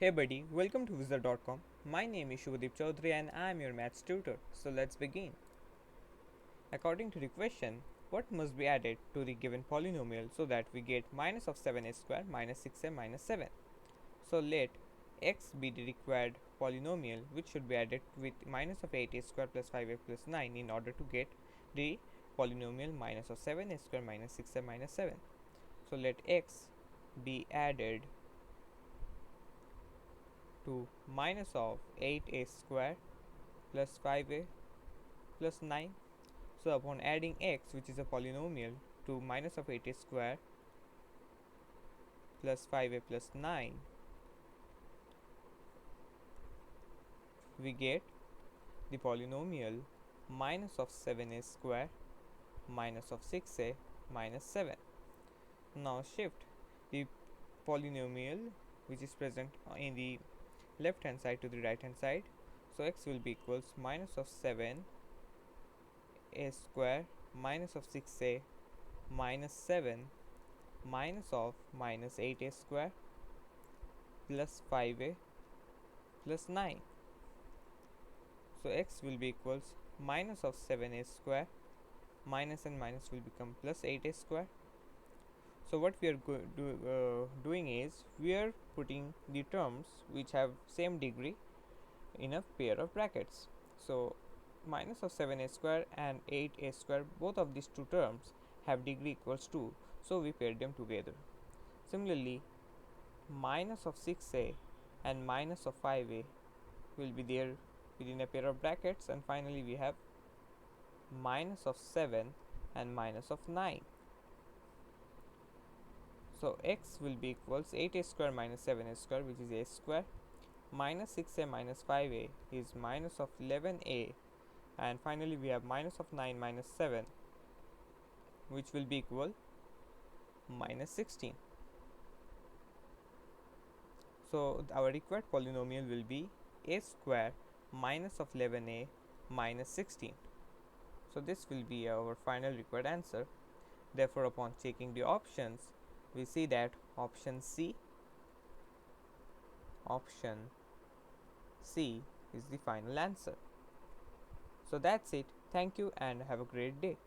Hey buddy, welcome to Wizard.com. My name is Shubhadeep Chaudhary and I am your maths tutor. So let's begin. According to the question, what must be added to the given polynomial so that we get minus of 7a square minus 6a minus 7? So let x be the required polynomial which should be added with minus of 8a square plus 5a plus 9 in order to get the polynomial minus of 7a square minus 6a minus 7. So let x be added to minus of 8a square plus 5a plus 9. So upon adding x, which is a polynomial, to minus of 8a square plus 5a plus 9, we get the polynomial minus of 7a square minus of 6a minus 7. Now shift the polynomial which is present in the left hand side to the right hand side. So x will be equals minus of 7 a square minus of 6a minus 7 minus of minus 8a square plus 5a plus 9. So x will be equals minus of 7a square minus and minus will become plus 8a square. So what we are doing is we are putting the terms which have same degree in a pair of brackets. So minus of 7a square and 8a square, both of these two terms have degree equals 2, so we pair them together. Similarly, minus of 6a and minus of 5a will be there within a pair of brackets, and finally we have minus of 7 and minus of 9. So x will be equals 8a square minus 7a square, which is a square, minus 6a minus 5a is minus of 11a, and finally we have minus of 9 minus 7, which will be equal minus 16. So our required polynomial will be a square minus of 11a minus 16. So this will be our final required answer. Therefore, upon checking the options, we see that option C is the final answer. So that's it. Thank you and have a great day.